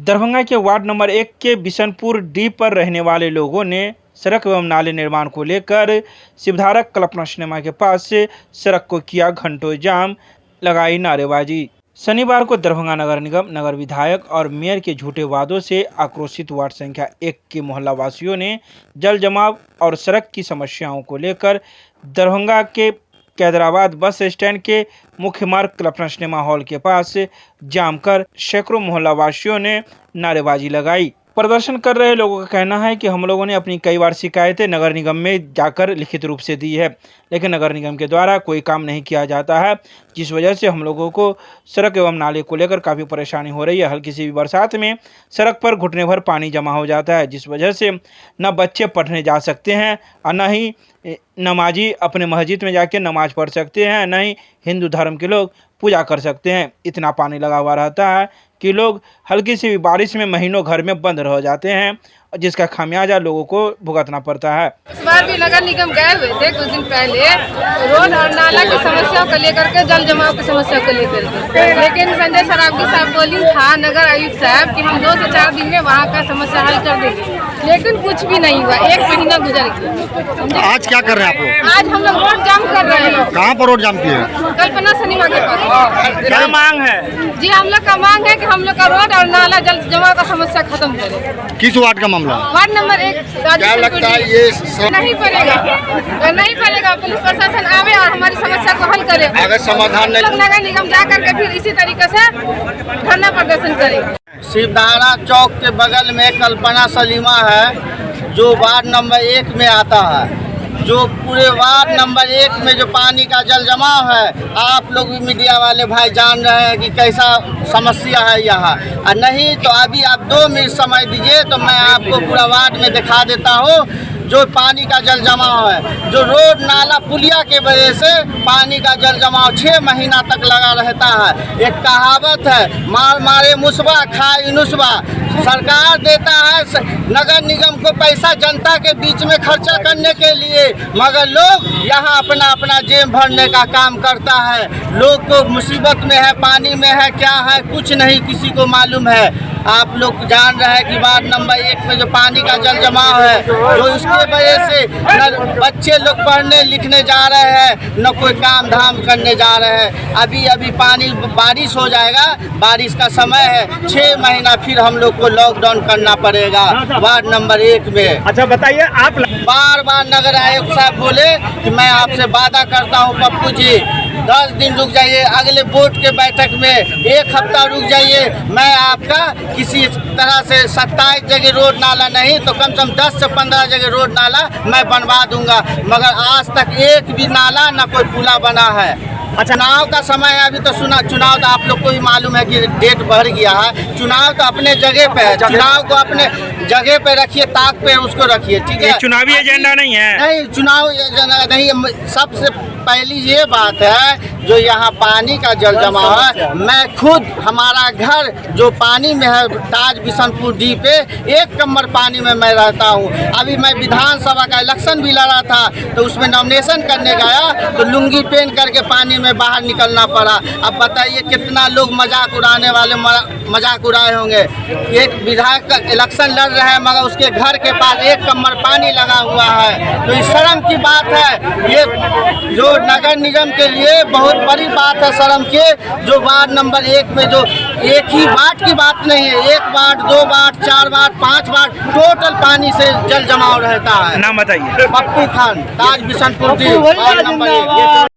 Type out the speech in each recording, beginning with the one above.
दरभंगा के ward number 1 के Bishanpur D पर रहने वाले लोगों ने सड़क एवं नाले निर्माण को लेकर शिवधारा कल्पना सिनेमा के पास से सड़क को किया घंटों जाम, लगाई नारेबाजी। शनिवार को दरभंगा नगर निगम, नगर विधायक और मेयर के झूठे वादों से आक्रोशित वार्ड संख्या 1 के मोहल्ला वासियों ने जल जमाव और सड़क की समस्याओं को लेकर दरभंगा के कैदराबाद बस स्टैंड के मुख्य मार्ग कल्पना सिनेमा हॉल के पास जाम कर सैकड़ों मोहल्ला वासियों ने नारेबाजी लगाई। प्रदर्शन कर रहे लोगों का कहना है कि हम लोगों ने अपनी कई बार शिकायतें नगर निगम में जाकर लिखित रूप से दी है, लेकिन नगर निगम के द्वारा कोई काम नहीं किया जाता है, जिस वजह से हम लोगों को सड़क एवं नाले को लेकर काफ़ी परेशानी हो रही है। हल्की सी भी बरसात में सड़क पर घुटने भर पानी जमा हो जाता है, जिस वजह से न बच्चे पढ़ने जा सकते हैं और न ही नमाजी अपने मस्जिद में जाके नमाज पढ़ सकते हैं, न ही हिंदू धर्म के लोग पूजा कर सकते हैं। इतना पानी लगा हुआ रहता है कि लोग हल्की सी भी बारिश में महीनों घर में बंद रह जाते हैं, जिसका खामियाजा लोगों को भुगतना पड़ता है। इस बार भी नगर निगम गए हुए थे कुछ दिन पहले रोड और नाला की समस्या को लेकर के, जल जमाव की समस्या को लेकर के, लेकिन संजय सरावगी साहब बोली था नगर आयुक्त साहब कि हम 2 से 4 दिन में वहाँ का समस्या हल कर देंगे, लेकिन कुछ भी नहीं हुआ। 1 महीना गुजर गया। आज क्या कर रहे हैं आप लोग? आज हम लोग रोड जाम कर रहे हैं। कहाँ पर रोड जाम किए? कल्पना सिनेमा के पास। क्या मांग है? जी, हम लोग का मांग है कि हम लोग का रोड और नाला जल जमाव का समस्या खत्म करें। किस वार्ड का मामला? Ward number 1। क्या लगता है ये नहीं पड़ेगा, नहीं पड़ेगा। पुलिस प्रशासन आवे और हमारी समस्या को हल करे। अगर समाधान नहीं, नगर निगम जा करके फिर इसी तरीके से धरना प्रदर्शन करेंगे। शिवधारा चौक के बगल में कल्पना सलीमा है, जो वार्ड नंबर 1 में आता है। जो पूरे वार्ड नंबर 1 में जो पानी का जल जमाव है, आप लोग भी मीडिया वाले भाई जान रहे हैं कि कैसा समस्या है यहाँ। और नहीं तो अभी आप 2 मिनट समय दीजिए तो मैं आपको पूरा वार्ड में दिखा देता हूँ जो पानी का जल जमाव है। जो रोड नाला पुलिया के वजह से पानी का जल जमाव 6 महीना तक लगा रहता है। एक कहावत है, मार मारे मुसबा खाए नुसबा। सरकार देता है नगर निगम को पैसा जनता के बीच में खर्चा करने के लिए, मगर लोग यहाँ अपना अपना जेब भरने का काम करता है। लोग को मुसीबत में है, पानी में है, क्या है कुछ नहीं किसी को मालूम है। आप लोग जान रहे हैं कि वार्ड नंबर 1 में जो पानी का जल जमाव है, जो उसके वजह से न बच्चे लोग पढ़ने लिखने जा रहे हैं, न कोई काम धाम करने जा रहे हैं। अभी अभी पानी बारिश हो जाएगा, बारिश का समय है, 6 महीना फिर हम लोग को लॉकडाउन करना पड़ेगा वार्ड नंबर 1 में। अच्छा बताइए, आप बार बार नगर आयुक्त साहब बोले कि मैं आपसे वादा करता हूँ पप्पू जी 10 दिन रुक जाइए, अगले बोर्ड के बैठक में 1 हफ्ता रुक जाइए, मैं आपका किसी तरह से 27 जगह रोड नाला नहीं तो कम से कम 10 से 15 जगह रोड नाला मैं बनवा दूंगा। मगर आज तक एक भी नाला न कोई पुला बना है। अच्छा, चुनाव का समय है, अभी तो चुनाव तो आप लोग को ही मालूम है कि डेट बढ़ गया है। चुनाव तो अपने जगह पे है, चुनाव को अपने जगह पे रखिए, ताक पे उसको रखिए, ठीक है। चुनावी एजेंडा नहीं है। नहीं, चुनाव एजेंडा नहीं। सबसे पहली ये बात है जो यहाँ पानी का जल जमाव है, मैं खुद हमारा घर जो पानी में है ताज बिशनपुर डी पे 1 कमर पानी में मैं रहता हूँ। अभी मैं विधानसभा का इलेक्शन भी लड़ा था तो उसमें नॉमिनेशन करने गया तो लुंगी पहन करके पानी में बाहर निकलना पड़ा। अब बताइए कितना लोग मजाक उड़ाने वाले मजाक उड़ाए होंगे। एक विधायक का इलेक्शन लड़ रहे हैं मगर उसके घर के पास 1 कमर पानी लगा हुआ है, तो इस शर्म की बात है। ये जो नगर निगम के लिए बहुत बड़ी बात है शर्म के, जो वार्ड नंबर 1 में जो एक ही वार्ड की बात नहीं है, 1 ward 2 ward 4 ward 5 ward total पानी से जल जमाव रहता है। नाम बताइए। Pappu Khan, Taj Bishanpur D, ward number 1।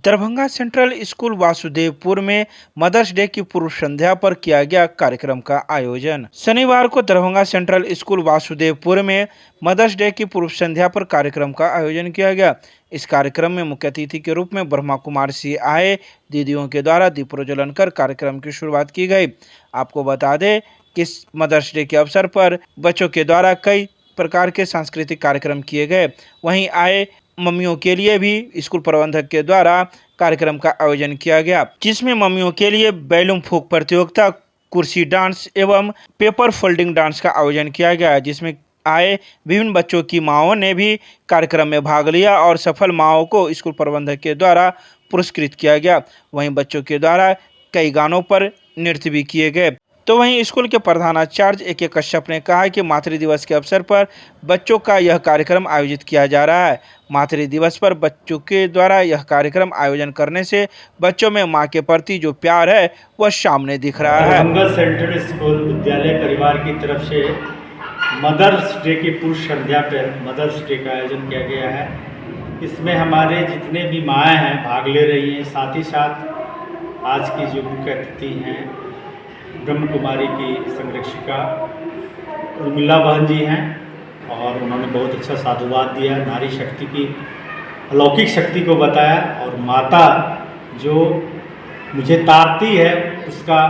Darbhanga central school Vasudevpur में मदर्स डे की पूर्व संध्या पर किया गया कार्यक्रम का आयोजन। शनिवार को दरभंगा सेंट्रल स्कूल वासुदेवपुर में मदर्स डे की पूर्व संध्या पर कार्यक्रम का आयोजन किया गया। इस कार्यक्रम में मुख्य अतिथि के रूप में ब्रह्मा कुमार सिंह आए। दीदियों के द्वारा दीप प्रज्वलन कर कार्यक्रम की शुरुआत की गई। आपको बता दें कि मदर्स डे के अवसर पर बच्चों के द्वारा कई प्रकार के सांस्कृतिक कार्यक्रम किए गए। वहीं आए मम्मियों के लिए भी स्कूल प्रबंधक के द्वारा कार्यक्रम का आयोजन किया गया, जिसमें मम्मियों के लिए बैलून फूंक प्रतियोगिता, कुर्सी डांस एवं पेपर फोल्डिंग डांस का आयोजन किया गया, जिसमें आए विभिन्न बच्चों की माओं ने भी कार्यक्रम में भाग लिया और सफल माओं को स्कूल प्रबंधक के द्वारा पुरस्कृत किया गया। वहीं बच्चों के द्वारा कई गानों पर नृत्य भी किए गए। तो वहीं स्कूल के प्रधानाचार्य ए.के. कश्यप ने कहा कि मातृ दिवस के अवसर पर बच्चों का यह कार्यक्रम आयोजित किया जा रहा है। मातृ दिवस पर बच्चों के द्वारा यह कार्यक्रम आयोजन करने से बच्चों में मां के प्रति जो प्यार है वह सामने दिख रहा है। दरभंगा सेंट्रल स्कूल विद्यालय परिवार की तरफ से मदर्स डे की पूर्व संध्या पर मदर्स डे का आयोजन किया गया है। इसमें हमारे जितने भी माएँ हैं भाग ले रही हैं। साथ ही साथ आज की जो मुख्य अतिथि हैं ब्रह्म कुमारी की संरक्षिका उर्मिला बहन जी हैं और उन्होंने बहुत अच्छा साधुवाद दिया, नारी शक्ति की अलौकिक शक्ति को बताया और माता जो मुझे तारती है उसका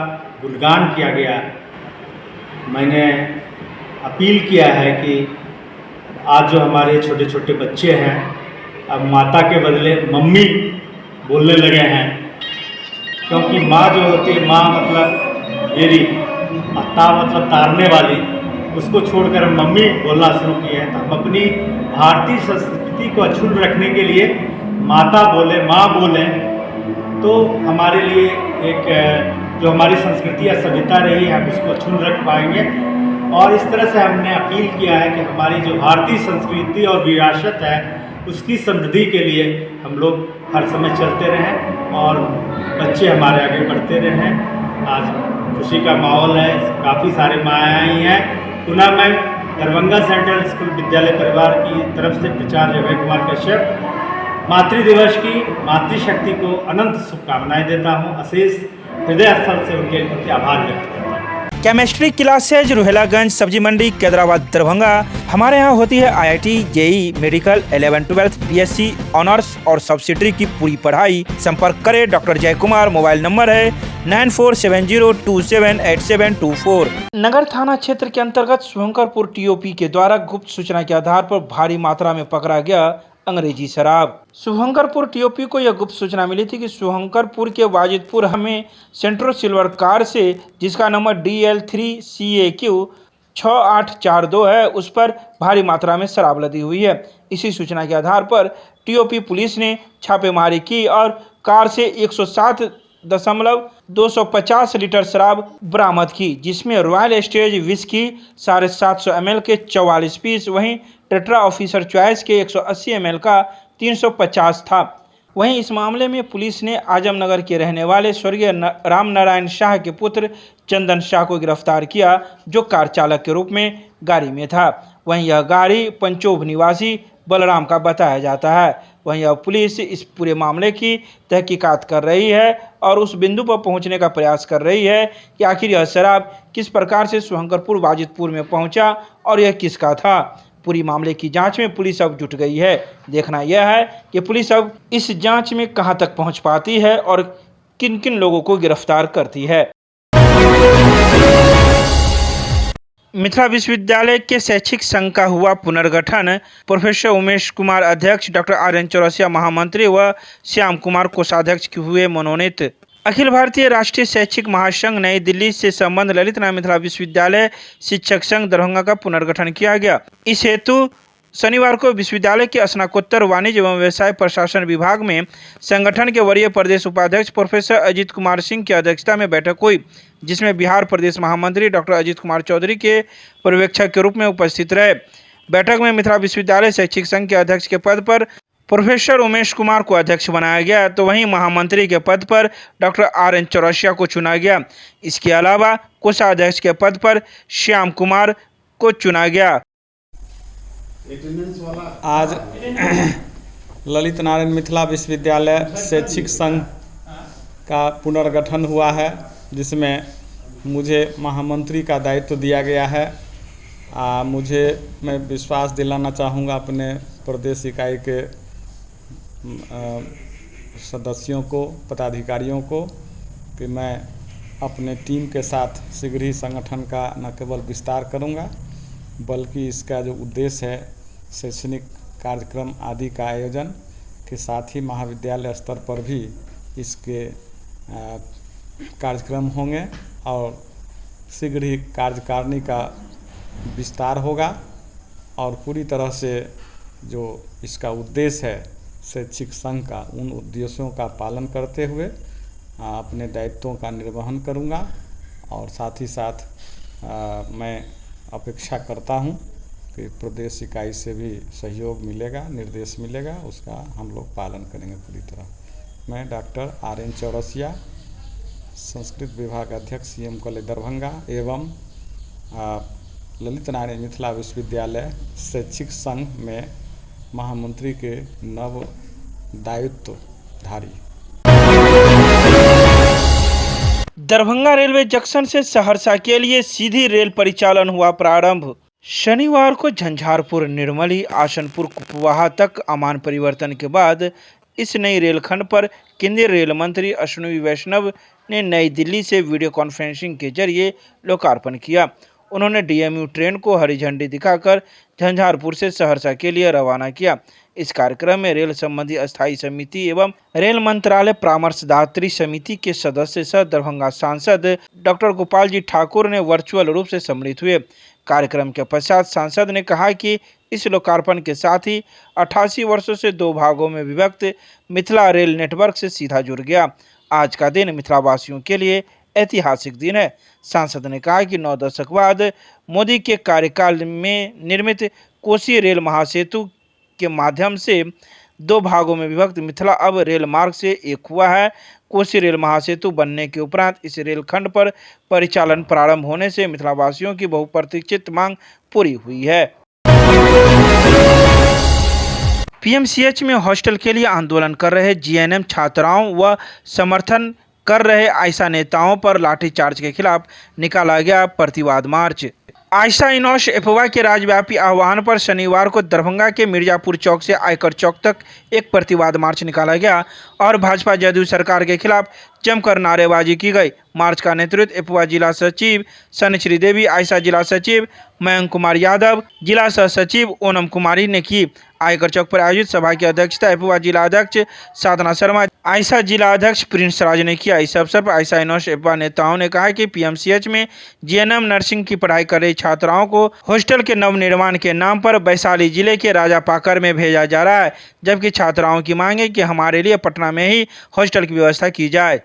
गुणगान किया गया। मैंने अपील किया है कि आज जो हमारे छोटे छोटे बच्चे हैं अब माता के बदले मम्मी बोलने लगे हैं, क्योंकि माँ जो होती है, माँ मतलब मेरी मतलब तारने वाली, उसको छोड़कर हम मम्मी बोलना शुरू किए हैं। तो हम अपनी भारतीय संस्कृति को अक्षुण्ण रखने के लिए माता बोले, माँ बोलें, तो हमारे लिए एक जो हमारी संस्कृति या सभ्यता रही है हम उसको अक्षुण्ण रख पाएंगे। और इस तरह से हमने अपील किया है कि हमारी जो भारतीय संस्कृति और विरासत है उसकी समृद्धि के लिए हम लोग हर समय चलते रहें और बच्चे हमारे आगे बढ़ते रहें। आज खुशी का माहौल है, काफ़ी सारे माएँ आई हैं। पुनः मैं दरभंगा सेंट्रल स्कूल विद्यालय परिवार की तरफ से प्राचार्य अभय कुमार कश्यप मातृ दिवस की मातृशक्ति को अनंत शुभकामनाएं देता हूं। अशेष हृदय स्थल से उनके प्रति आभार व्यक्त करता हूं। केमिस्ट्री क्लासेज रुहेलागंज सब्जी मंडी कैदराबाद दरभंगा। हमारे यहाँ होती है IIT, JEE, medical, 11, 12, BSc honours और सब्सिडरी की पूरी पढ़ाई। संपर्क करें डॉक्टर जय कुमार। मोबाइल नंबर है 9470278724। नगर थाना क्षेत्र के अंतर्गत शुभंकरपुर TOP के द्वारा गुप्त सूचना के आधार पर भारी मात्रा में पकड़ा गया अंग्रेजी शराब। शुभंकरपुर TOP को यह गुप्त सूचना मिली थी कि शुभंकरपुर के वाजिदपुर हमें सेंट्रो सिल्वर कार से, जिसका नंबर DL3CAQ 6842 है, उस पर भारी मात्रा में शराब लदी हुई है। इसी सूचना के आधार पर TOP पुलिस ने छापेमारी की और कार से 107.250 लीटर शराब बरामद की, जिसमें रॉयल स्टेज विस्की 750 ml के 44 पीस, वहीं टेट्रा ऑफिसर चॉइस के 180 ml का 350 था। वहीं इस मामले में पुलिस ने आजमनगर के रहने वाले स्वर्गीय राम नारायण शाह के पुत्र चंदन शाह को गिरफ्तार किया, जो कार चालक के रूप में गाड़ी में था। वहीं यह गाड़ी पंचोभ निवासी बलराम का बताया जाता है। वहीं अब पुलिस इस पूरे मामले की तहकीकात कर रही है और उस बिंदु पर पहुंचने का प्रयास कर रही है कि आखिर यह शराब किस प्रकार से शुभंकरपुर वाजिदपुर में पहुंचा और यह किसका था। पूरी मामले की जांच में पुलिस अब जुट गई है। देखना यह है कि पुलिस अब इस जांच में कहां तक पहुंच पाती है और किन किन लोगों को गिरफ्तार करती है। मिथिला विश्वविद्यालय के शैक्षिक संघ का हुआ पुनर्गठन। प्रोफेसर उमेश कुमार अध्यक्ष, डॉक्टर RN चौरसिया महामंत्री व श्याम कुमार कोषाध्यक्ष हुए मनोनीत। अखिल भारतीय राष्ट्रीय शैक्षिक महासंघ नई दिल्ली से संबंध ललित नारायण मिथिला विश्वविद्यालय शिक्षक संघ दरभंगा का पुनर्गठन किया गया। इस हेतु शनिवार को विश्वविद्यालय के स्नातकोत्तर वाणिज्य एवं व्यवसाय प्रशासन विभाग में संगठन के वरीय प्रदेश उपाध्यक्ष प्रोफेसर अजीत कुमार सिंह की अध्यक्षता में बैठक हुई, जिसमें बिहार प्रदेश महामंत्री डॉक्टर अजीत कुमार चौधरी के पर्यवेक्षक के रूप में उपस्थित रहे। बैठक में मिथिला विश्वविद्यालय शैक्षिक संघ के अध्यक्ष के पद पर प्रोफेसर उमेश कुमार को अध्यक्ष बनाया गया, तो वहीं महामंत्री के पद पर डॉक्टर RN चौरसिया को चुना गया। इसके अलावा कोषाध्यक्ष के पद पर श्याम कुमार को चुना गया। आज ललित नारायण मिथिला विश्वविद्यालय शैक्षिक संघ का पुनर्गठन हुआ है, जिसमें मुझे महामंत्री का दायित्व दिया गया है। मैं विश्वास दिलाना चाहूँगा अपने प्रदेश इकाई के सदस्यों को, पदाधिकारियों को, कि मैं अपने टीम के साथ शीघ्र ही संगठन का न केवल विस्तार करूँगा, बल्कि इसका जो उद्देश्य है शैक्षणिक कार्यक्रम आदि का आयोजन के साथ ही महाविद्यालय स्तर पर भी इसके कार्यक्रम होंगे और शीघ्र ही कार्यकारिणी का विस्तार होगा और पूरी तरह से जो इसका उद्देश्य है शैक्षिक संघ का, उन उद्देश्यों का पालन करते हुए अपने दायित्वों का निर्वहन करूंगा और साथ ही साथ मैं अपेक्षा करता हूं कि प्रदेश इकाई से भी सहयोग मिलेगा, निर्देश मिलेगा, उसका हम लोग पालन करेंगे पूरी तरह। मैं डॉक्टर RN चौरसिया, संस्कृत विभाग अध्यक्ष CM कॉलेज दरभंगा एवं ललित नारायण मिथिला विश्वविद्यालय शैक्षिक संघ में महामंत्री के नव दायित्वधारी। दरभंगा रेलवे जंक्शन से सहरसा के लिए सीधी रेल परिचालन हुआ प्रारंभ। शनिवार को झंझारपुर, निर्मली, आसनपुर, कुपवाहा तक अमान परिवर्तन के बाद इस नई रेलखंड पर केंद्रीय रेल मंत्री अश्विनी वैष्णव ने नई दिल्ली से वीडियो कॉन्फ्रेंसिंग के जरिए लोकार्पण किया। उन्होंने DMU ट्रेन को हरी झंडी दिखाकर झंझारपुर से सहरसा के लिए रवाना किया। इस कार्यक्रम में रेल संबंधी अस्थायी समिति एवं रेल मंत्रालय परामर्शदात्री समिति के सदस्य सह दरभंगा सांसद डॉक्टर गोपाल जी ठाकुर ने वर्चुअल रूप से सम्मिलित हुए। कार्यक्रम के पश्चात सांसद ने कहा कि इस लोकार्पण के साथ ही 88 वर्षों से 2 भागों में विभक्त मिथिला रेल नेटवर्क से सीधा जुड़ गया। आज का दिन मिथिलावासियों के लिए ऐतिहासिक दिन है। सांसद ने कहा कि 9 दशक बाद मोदी के कार्यकाल में निर्मित कोसी रेल महासेतु के माध्यम से 2 भागों में विभक्त मिथिला अब रेल मार्ग से एक हुआ है। कोसी रेल महासेतु बनने के उपरांत इस रेलखंड पर परिचालन प्रारंभ होने से मिथिलावासियों की बहुप्रतीक्षित मांग पूरी हुई है। PMCH में हॉस्टल के लिए आंदोलन कर रहे GNM छात्राओं व समर्थन कर रहे आयशा नेताओं पर लाठीचार्ज के खिलाफ निकाला गया प्रतिवाद मार्च। आयशा इनोश अफवाह के राज्यव्यापी आह्वान पर शनिवार को दरभंगा के मिर्जापुर चौक से आयकर चौक तक एक प्रतिवाद मार्च निकाला गया और भाजपा जदयू सरकार के खिलाफ जमकर नारेबाजी की गई। मार्च का नेतृत्व अफवाह जिला सचिव सनश्री देवी, आयशा जिला सचिव मयंक कुमार यादव, जिला सह सचिव ओनम कुमारी ने की। आयकर चौक पर आयोजित सभा की अध्यक्षता अफवाह जिला अध्यक्ष साधना शर्मा, आयशा जिला अध्यक्ष प्रिंस राज ने किया। इस अवसर पर आयशा इनोश अफवाह नेताओं ने कहा कि PMCH में GNM नर्सिंग की पढ़ाई कर रही छात्राओं को हॉस्टल के नवनिर्माण के नाम पर वैशाली जिले के राजापाकर में भेजा जा रहा है, जबकि छात्राओं की मांग है कि हमारे लिए पटना में ही हॉस्टल की व्यवस्था की जाए।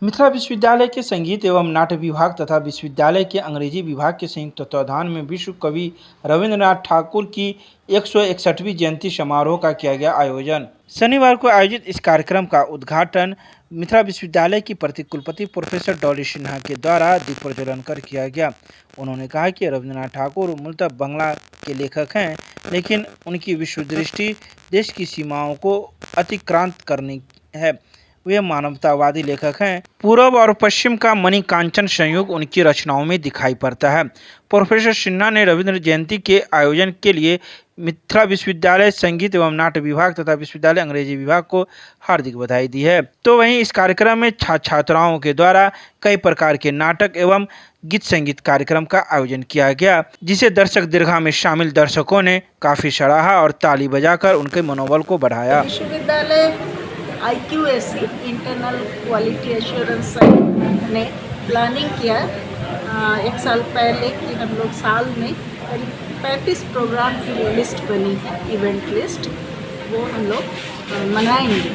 मिथिला विश्वविद्यालय के संगीत एवं नाट्य विभाग तथा विश्वविद्यालय के अंग्रेजी विभाग के संयुक्त तत्वाधान में विश्व कवि रविंद्रनाथ ठाकुर की 161वीं जयंती समारोह का किया गया आयोजन। शनिवार को आयोजित इस कार्यक्रम का उद्घाटन मिथिला विश्वविद्यालय की प्रतिकुलपति प्रोफेसर डॉली सिन्हा के द्वारा दीप प्रज्वलन कर किया गया। उन्होंने कहा कि रविंद्रनाथ ठाकुर मूलतः बंगला के लेखक हैं, लेकिन उनकी विश्व दृष्टि देश की सीमाओं को अतिक्रांत करनी है। वे मानवतावादी लेखक हैं। पूर्व और पश्चिम का मणि कांचन संयोग उनकी रचनाओं में दिखाई पड़ता है। प्रोफेसर सिन्हा ने रविंद्र जयंती के आयोजन के लिए मिथिला विश्वविद्यालय संगीत एवं नाट्य विभाग तथा विश्वविद्यालय अंग्रेजी विभाग को हार्दिक बधाई दी है। तो वहीं इस कार्यक्रम में छात्राओं के द्वारा कई प्रकार के नाटक एवं गीत संगीत कार्यक्रम का आयोजन किया गया, जिसे दर्शक दीर्घा में शामिल दर्शकों ने काफी सराहा और ताली बजाकर उनके मनोबल को बढ़ाया। विश्वविद्यालय IQAC इंटरनल क्वालिटी एश्योरेंस ने प्लानिंग किया 1 साल पहले कि हम लोग साल में करीब 35 प्रोग्राम की लिस्ट बनी है, इवेंट लिस्ट, वो हम लोग मनाएंगे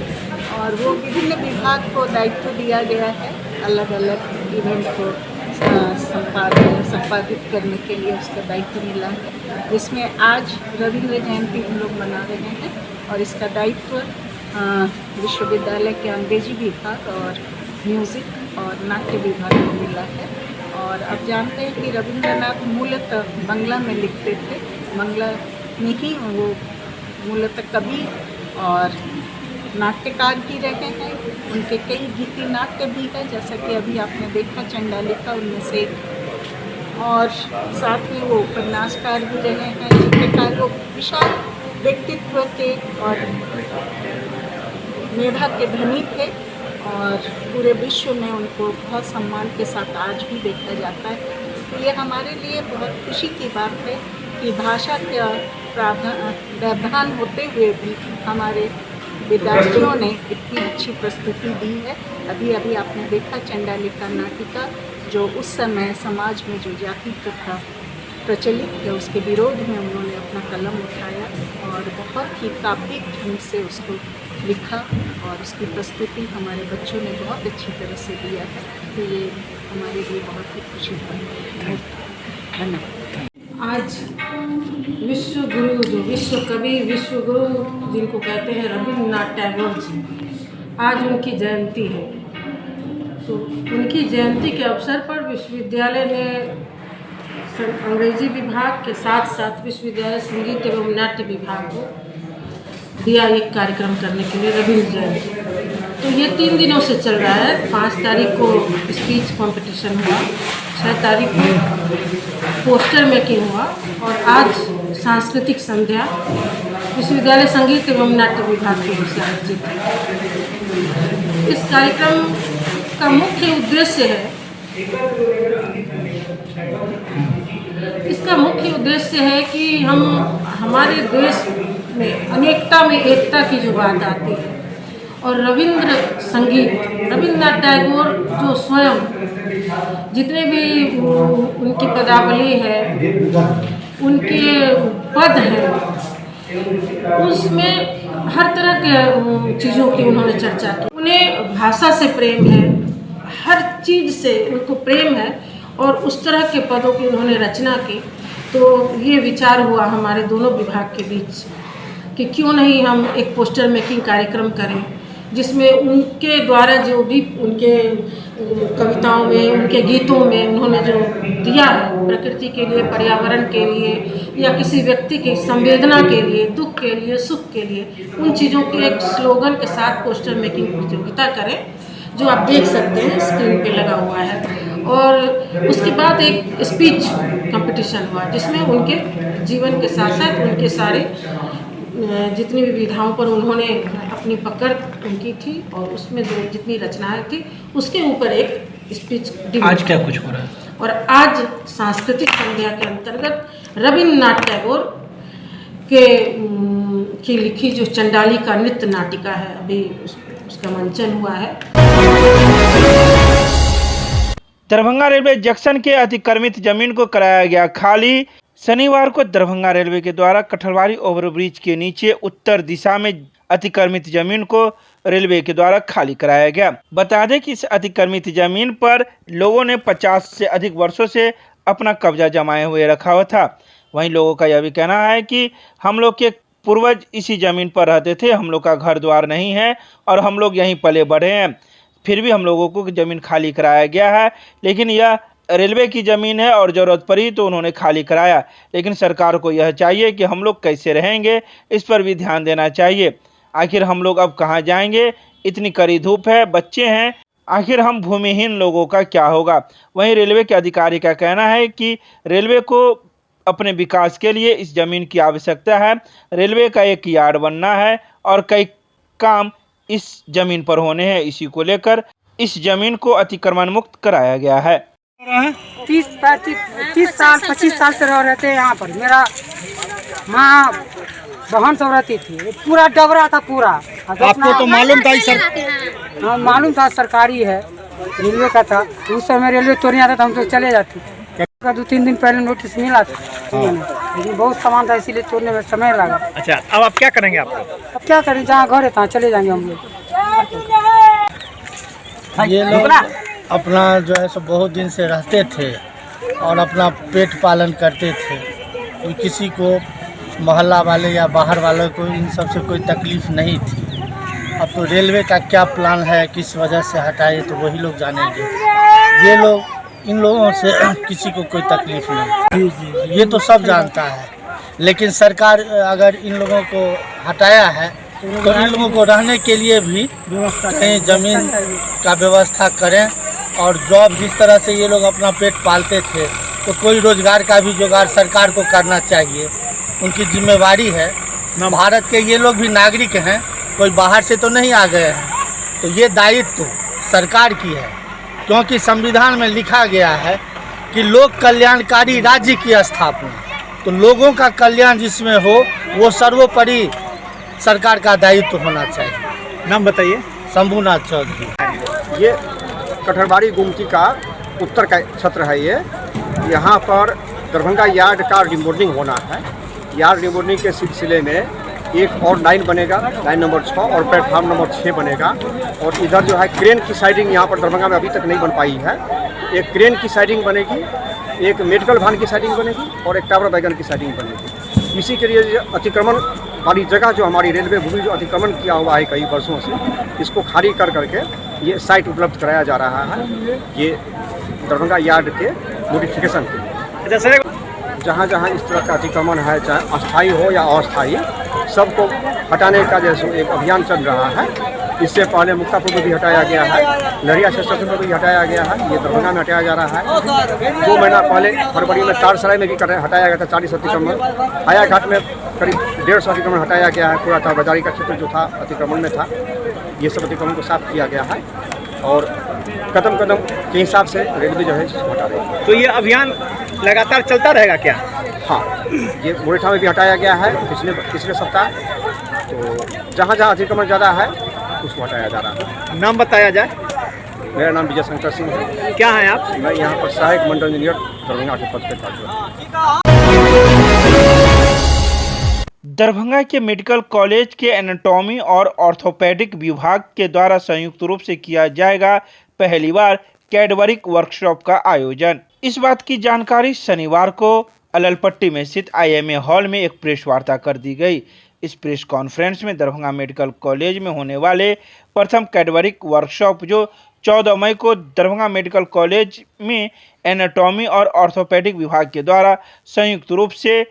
और वो विभिन्न विभाग को दायित्व दिया गया है अलग अलग इवेंट को संपादित करने के लिए उसका दायित्व मिला है, जिसमें आज रविंद्र जयंती हम लोग मना रहे हैं और इसका दायित्व विश्वविद्यालय के अंग्रेजी विभाग और म्यूज़िक और नाट्य विभाग को मिला है। और अब जानते हैं कि रविंद्रनाथ मूलतः बंगला में लिखते थे, बंगला में ही वो मूलतः कवि और नाट्यकार भी रहे हैं। उनके कई गीति नाट्य भी है, जैसा कि अभी आपने देखा चंडालिका उनमें से, और साथ में वो उपन्यासकार भी रहे हैं, चित्रकार। वो विशाल व्यक्तित्व के और मेधा के धनी थे और पूरे विश्व में उनको बहुत सम्मान के साथ आज भी देखा जाता है। तो ये हमारे लिए बहुत खुशी की बात है कि भाषा का व्यवधान होते हुए भी हमारे विद्यार्थियों ने इतनी अच्छी प्रस्तुति दी है। अभी अभी आपने देखा चंडालिका नाटिका, जो उस समय समाज में जो जाति प्रथा प्रचलित है उसके विरोध में उन्होंने अपना कलम उठाया और बहुत ही काव्यिक ढंग से उसको लिखा और उसकी प्रस्तुति हमारे बच्चों ने बहुत अच्छी तरह से दिया है। तो ये हमारे लिए बहुत ही खुशी का है। धन्यवाद। आज विश्व गुरु, जो विश्व कवि, विश्व गुरु जिनको कहते हैं रविन्द्रनाथ टैगोर जी, आज उनकी जयंती है। तो उनकी जयंती के अवसर पर विश्वविद्यालय ने अंग्रेजी विभाग के साथ साथ विश्वविद्यालय संगीत एवं नाट्य विभाग को दिया एक कार्यक्रम करने के लिए रविन्द्र जयंती। तो ये 3 दिनों से चल रहा है। 5 तारीख को स्पीच कंपटीशन हुआ, 6 तारीख को पोस्टर मेकिंग हुआ और आज सांस्कृतिक संध्या विश्वविद्यालय संगीत एवं नाट्य विभाग की ओर से आयोजित है। इस कार्यक्रम का मुख्य उद्देश्य है, इसका मुख्य उद्देश्य है कि हम हमारे देश में अनेकता में एकता की जो बात आती है और रविंद्र संगीत, रविन्द्रनाथ टैगोर जो स्वयं जितने भी उनकी पदावली है, उनके पद हैं, उसमें हर तरह के चीज़ों की उन्होंने चर्चा की। उन्हें भाषा से प्रेम है, हर चीज़ से उनको प्रेम है और उस तरह के पदों की उन्होंने रचना की। तो ये विचार हुआ हमारे दोनों विभाग के बीच कि क्यों नहीं हम एक पोस्टर मेकिंग कार्यक्रम करें, जिसमें उनके द्वारा जो भी उनके कविताओं में, उनके गीतों में उन्होंने जो दिया है प्रकृति के लिए, पर्यावरण के लिए या किसी व्यक्ति की संवेदना के लिए, दुख के लिए, सुख के लिए, उन चीज़ों के एक स्लोगन के साथ पोस्टर मेकिंग प्रतियोगिता करें, जो आप देख सकते हैं स्क्रीन पे लगा हुआ है। और उसके बाद एक स्पीच कंपटीशन हुआ, जिसमें उनके जीवन के साथ साथ उनके सारे जितनी भी विधाओं पर उन्होंने अपनी पकड़ उनकी थी और उसमें जो जितनी रचनाएं थी उसके ऊपर एक स्पीच। आज क्या कुछ हो रहा है? और आज सांस्कृतिक संध्या के अंतर्गत रविन्द्रनाथ टैगोर के की लिखी जो चंडालिका नृत्य नाटिका है, अभी उसका मंचन हुआ है। दरभंगा रेलवे जंक्शन के अतिक्रमित जमीन को कराया गया खाली। शनिवार को दरभंगा रेलवे के द्वारा कठलवारी ओवरब्रिज के नीचे उत्तर दिशा में अतिक्रमित जमीन को रेलवे के द्वारा खाली कराया गया। बता दें कि इस अतिक्रमित जमीन पर लोगों ने 50 से अधिक वर्षों से अपना कब्जा जमाए हुए रखा हुआ था। वहीं लोगों का यह भी कहना है कि हम लोग के पूर्वज इसी जमीन पर रहते थे, हम लोग का घर द्वार नहीं है और हम लोग यहीं पले बढ़े हैं, फिर भी हम लोगों को ज़मीन खाली कराया गया है। लेकिन यह रेलवे की ज़मीन है और ज़रूरत पड़ी तो उन्होंने खाली कराया। लेकिन सरकार को यह चाहिए कि हम लोग कैसे रहेंगे, इस पर भी ध्यान देना चाहिए। आखिर हम लोग अब कहाँ जाएंगे, इतनी कड़ी धूप है, बच्चे हैं, आखिर हम भूमिहीन लोगों का क्या होगा। वहीं रेलवे के अधिकारी का कहना है कि रेलवे को अपने विकास के लिए इस ज़मीन की आवश्यकता है। रेलवे का एक यार्ड बनना है और कई काम इस ज़मीन पर होने हैं। इसी को लेकर इस ज़मीन को अतिक्रमण मुक्त कराया गया है। 30 साल 25 साल से रह रहे थे यहाँ पर। मेरा माँ बहन सब रहती थी, पूरा डबरा था पूरा। आपको तो मालूम था सर? हाँ मालूम था, सरकारी है, रेलवे का था। उस समय रेलवे तोड़ने आता था, हम तो चले जाते। 2-3 दिन पहले नोटिस मिला था, लेकिन बहुत सामान था इसीलिए तोड़ने में समय लगा। अच्छा, अब आप क्या करेंगे? आप अब क्या करें, जहाँ घर है तहाँ चले जाएंगे हम लोग। ये लोग अपना जो है सो बहुत दिन से रहते थे और अपना पेट पालन करते थे। कोई किसी को मोहल्ला वाले या बाहर वालों को इन सब से कोई तकलीफ़ नहीं थी। अब तो रेलवे का क्या प्लान है, किस वजह से हटाए, तो वही लोग जानेंगे। ये लोग, इन लोगों से किसी को कोई तकलीफ़ नहीं, ये तो सब जानता है। लेकिन सरकार अगर इन लोगों को हटाया है तो इन लोगों को रहने के लिए भी कहीं ज़मीन का व्यवस्था करें। और जॉब जिस तरह से ये लोग अपना पेट पालते थे, तो कोई रोज़गार का भी जुगाड़ सरकार को करना चाहिए, उनकी जिम्मेवारी है। भारत के ये लोग भी नागरिक हैं, कोई बाहर से तो नहीं आ गए हैं। तो ये दायित्व सरकार की है, क्योंकि संविधान में लिखा गया है कि लोक कल्याणकारी राज्य की स्थापना। तो लोगों का कल्याण जिसमें हो वो सर्वोपरि सरकार का दायित्व होना चाहिए। नाम बताइए। शंभुनाथ चौधरी। ये कठरबाड़ी गुमटी का उत्तर का क्षेत्र है। ये यहाँ पर दरभंगा यार्ड का रिमोडलिंग होना है। यार्ड रिमोडलिंग के सिलसिले में एक और लाइन बनेगा, लाइन नंबर 6 और प्लेटफार्म नंबर 6 बनेगा। और इधर जो है क्रेन की साइडिंग यहाँ पर दरभंगा में अभी तक नहीं बन पाई है। एक क्रेन की साइडिंग बनेगी, एक मेडिकल वैन की साइडिंग बनेगी और एक टावर वैगन की साइडिंग बनेगी। इसी के लिए अतिक्रमण वाली जगह जो हमारी रेलवे भूमि जो अतिक्रमण किया हुआ है कई वर्षों से, इसको खाली कर करके ये साइट उपलब्ध कराया जा रहा है। ये दरभंगा यार्ड के मॉडिफिकेशन के जहाँ जहाँ इस तरह का अतिक्रमण है, चाहे अस्थायी हो या अस्थायी, सबको हटाने का जैसे एक अभियान चल रहा है। इससे पहले मुक्तापुर में भी हटाया गया है, लहरिया स्टेशन पर भी हटाया गया है, ये दरभंगा में हटाया जा रहा है। 2 महीना पहले फरवरी में तारसराय में भी हटाया गया था 40 अतिक्रमण। हायाघाट में करीब 150 अतिक्रमण हटाया गया है। पूरा था बाजारी का क्षेत्र जो था अतिक्रमण में था, ये सब अतिक्रमण को साफ किया गया है और कदम कदम के हिसाब से रेलवे जो है इसको हटा रही है। तो ये अभियान लगातार चलता रहेगा क्या? हाँ, ये मोरेठा में भी हटाया गया है पिछले सप्ताह। तो जहाँ जहाँ अतिक्रमण ज़्यादा है उसको हटाया जा रहा है। नाम बताया जाए। मेरा नाम विजय शंकर सिंह है। क्या है आप? मैं यहाँ पर सहायक मंडल इंजीनियर दरभंगा के पद पर कार्यरत। दरभंगा के मेडिकल कॉलेज के एनाटॉमी और ऑर्थोपेडिक विभाग के द्वारा संयुक्त रूप से किया जाएगा पहली बार कैडबरिक वर्कशॉप का आयोजन। इस बात की जानकारी शनिवार को अललपट्टी में स्थित IMA हॉल में एक प्रेस वार्ता कर दी गई। इस प्रेस कॉन्फ्रेंस में दरभंगा मेडिकल कॉलेज में होने वाले प्रथम कैडबरिक वर्कशॉप जो 14 मई को दरभंगा मेडिकल कॉलेज में एनाटॉमी और ऑर्थोपेडिक विभाग के द्वारा संयुक्त रूप से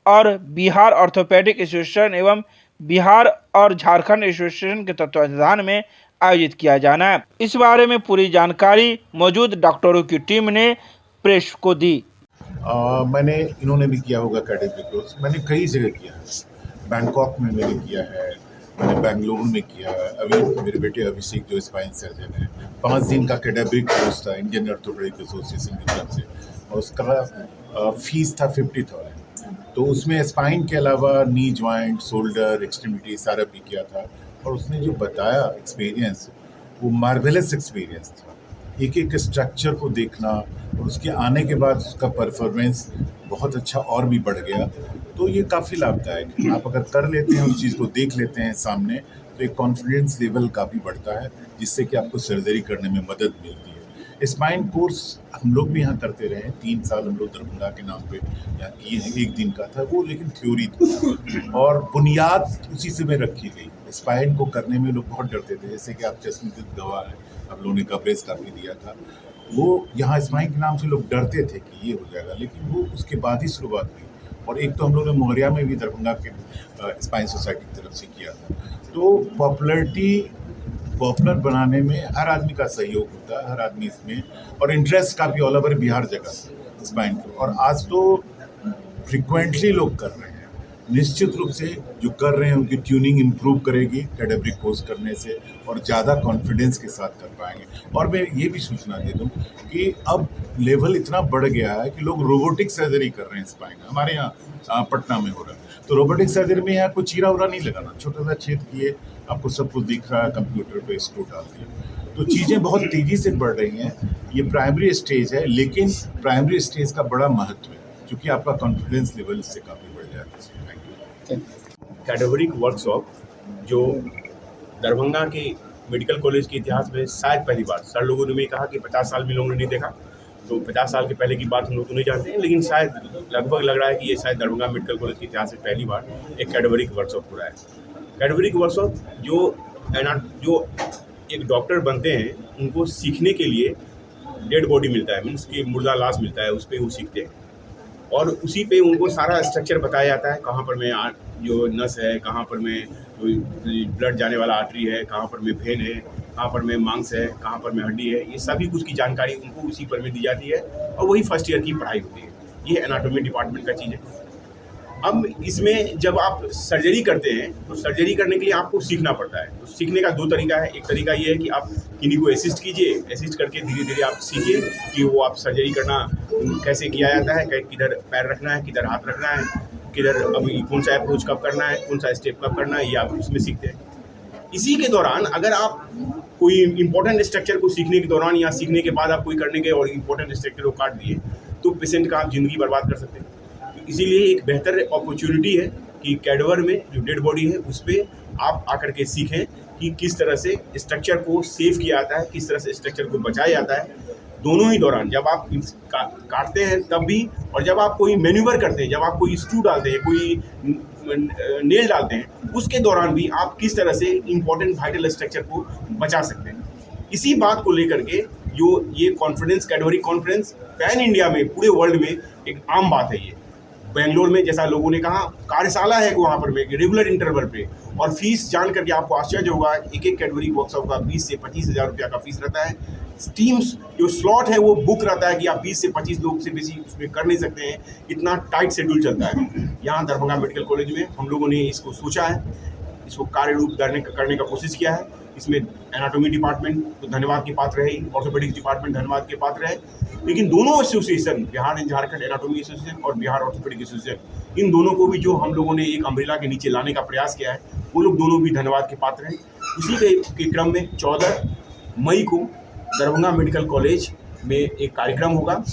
और बिहार ऑर्थोपेडिक एसोसिएशन एवं बिहार और झारखंड एसोसिएशन के तत्वावधान में आयोजित किया जाना है। इस बारे में पूरी जानकारी मौजूद डॉक्टरों की टीम ने प्रेस को दी। मैंने इन्होंने भी किया होगा कैडबरिक कोर्स, मैंने कई जगह किया है। बैंकॉक में मैंने किया है, मैंने बेंगलुरु में किया है। अभी मेरे बेटे अभिषेक जो स्पाइन सर्जन है, 5 दिन का कैडबरिक कोर्स था इंडियन ऑर्थोपेडिक एसोसिएशन की तरफ से और उसका फीस था 50,000। तो उसमें स्पाइन के अलावा नी जॉइंट, शोल्डर, एक्सट्रीमिटी सारा भी किया था। और उसने जो बताया एक्सपीरियंस, वो मार्वेलस एक्सपीरियंस था। एक एक स्ट्रक्चर को देखना और उसके आने के बाद उसका परफॉर्मेंस बहुत अच्छा और भी बढ़ गया। तो ये काफ़ी लाभदायक है। आप अगर कर लेते हैं, उस चीज़ को देख लेते हैं सामने, तो एक कॉन्फिडेंस लेवल काफ़ी बढ़ता है, जिससे कि आपको सर्जरी करने में मदद मिलती है। स्पाइन कोर्स हम लोग भी यहाँ करते रहे, 3 साल हम लोग दरभंगा के नाम पे यहाँ किए हैं। 1 दिन का था वो, लेकिन थ्योरी था और बुनियाद उसी से में रखी गई। स्पाइन को करने में लोग बहुत डरते थे, जैसे कि आप चश्मदीद गवाह हैं, आप लोगों ने कवरेज काफ़ी दिया था। वो यहाँ स्पाइन के नाम से लोग डरते थे कि ये हो जाएगा, लेकिन वो उसके बाद ही शुरुआत हुई। और एक तो हम लोगों ने मोहरिया में भी दरभंगा के स्पाइन सोसाइटी की तरफ से किया था। तो पॉपुलर बनाने में हर आदमी का सहयोग होता है, हर आदमी इसमें, और इंटरेस्ट काफ़ी ऑल ओवर बिहार जगह स्पाइन को। और आज तो फ्रिक्वेंटली लोग कर रहे हैं। निश्चित रूप से जो कर रहे हैं उनकी ट्यूनिंग इम्प्रूव करेगी कैडबरिक कोर्स करने से और ज़्यादा कॉन्फिडेंस के साथ कर पाएंगे। और मैं ये भी सूचना दे दूं कि अब लेवल इतना बढ़ गया है कि लोग रोबोटिक सर्जरी कर रहे हैं स्पाइन। हमारे यहाँ पटना में हो रहा है। तो रोबोटिक सर्जरी में यहाँ कोई चीरा उरा नहीं लगाना, छोटा सा छेद किए, आपको सब कुछ दिख रहा है, कंप्यूटर पे स्क्रू डाल दिए। तो चीज़ें बहुत तेज़ी से बढ़ रही हैं। ये प्राइमरी स्टेज है, लेकिन प्राइमरी स्टेज का बड़ा महत्व है, क्योंकि आपका कॉन्फिडेंस लेवल इससे काफ़ी बढ़ जाता है। कैडबरिक वर्कशॉप जो दरभंगा के मेडिकल कॉलेज के इतिहास में शायद पहली बार, सर लोगों ने भी कहा कि 50 साल में लोगों ने नहीं देखा, तो 50 साल के पहले की बात हम लोग तो नहीं जानते हैं, लेकिन शायद लगभग लग रहा है कि ये शायद दरभंगा मेडिकल कॉलेज के इतिहास में पहली बार एक कैडबरिक वर्कशॉप हो रहा है। कैडबरिक वर्कशॉप जो एक डॉक्टर बनते हैं, उनको सीखने के लिए डेड बॉडी मिलता है, मीन्स कि मुर्दा लाश मिलता है, उस पर वो सीखते हैं और उसी पे उनको सारा स्ट्रक्चर बताया जाता है, कहाँ पर में जो नस है, कहाँ पर में ब्लड जाने वाला आर्टरी है, कहाँ पर में वेन है, कहाँ पर में मांस है, कहाँ पर में हड्डी है, ये सभी कुछ की जानकारी उनको उसी पर में दी जाती है और वही फर्स्ट ईयर की पढ़ाई होती है। ये एनाटॉमी डिपार्टमेंट का चीज़ है। अब इसमें जब आप सर्जरी करते हैं तो सर्जरी करने के लिए आपको सीखना पड़ता है। तो सीखने का दो तरीका है। एक तरीका ये है कि आप किन्हीं को असिस्ट कीजिए, असिस्ट करके धीरे धीरे आप सीखिए कि वो आप सर्जरी करना कैसे किया जाता है, किधर पैर रखना है, किधर हाथ रखना है, किधर अभी कौन सा अप्रोच कब करना है, कौन सा स्टेप कब करना है, ये आप उसमें सीखते हैं। इसी के दौरान अगर आप कोई इंपॉर्टेंट स्ट्रक्चर को सीखने के दौरान या सीखने के बाद आप कोई करने के और इंपॉर्टेंट स्ट्रक्चर को काट दिए तो पेशेंट का आप ज़िंदगी बर्बाद कर सकते हैं। इसीलिए एक बेहतर अपॉर्चुनिटी है कि कैडवर में जो डेड बॉडी है उस पर आप आकर के सीखें कि किस तरह से स्ट्रक्चर को सेव किया जाता है, किस तरह से स्ट्रक्चर को बचाया जाता है। दोनों ही दौरान जब आप काटते हैं तब भी, और जब आप कोई मैन्यूवर करते हैं, जब आप कोई स्क्रू डालते हैं, कोई नेल डालते हैं, उसके दौरान भी आप किस तरह से इंपॉर्टेंट वाइटल स्ट्रक्चर को बचा सकते हैं। इसी बात को लेकर के जो ये conference, Cadbury conference pan India में, पूरे वर्ल्ड में एक आम बात है। ये बेंगलोर में जैसा लोगों ने कहा कार्यशाला है वहाँ पर रेगुलर इंटरवल पे, और फीस जान करके आपको आश्चर्य होगा, एक एक कैडबरी वर्कशॉप का 20 से 25 हज़ार रुपया का फीस रहता है। टीम्स जो स्लॉट है वो बुक रहता है कि आप 20 से 25 लोग से बेसी उसमें कर नहीं सकते हैं, इतना टाइट शेड्यूल चलता है। यहाँ दरभंगा मेडिकल कॉलेज में हम लोगों ने इसको सोचा है, इसको कार्य रूप करने का कोशिश किया है। इसमें एनाटॉमी डिपार्टमेंट तो धन्यवाद के पात्र है, ऑर्थोपेडिक्स डिपार्टमेंट धन्यवाद के पात्र है, लेकिन दोनों association, Bihar and Jharkhand anatomy association और बिहार ऑर्थोपेडिक एसोसिएशन, इन दोनों को भी जो हम लोगों ने एक अम्ब्रेला के नीचे लाने का प्रयास किया है, वो लोग दोनों भी धन्यवाद के पात्र हैं। उसी के क्रम में 14 मई को दरभंगा मेडिकल कॉलेज में एक कार्यक्रम होगा।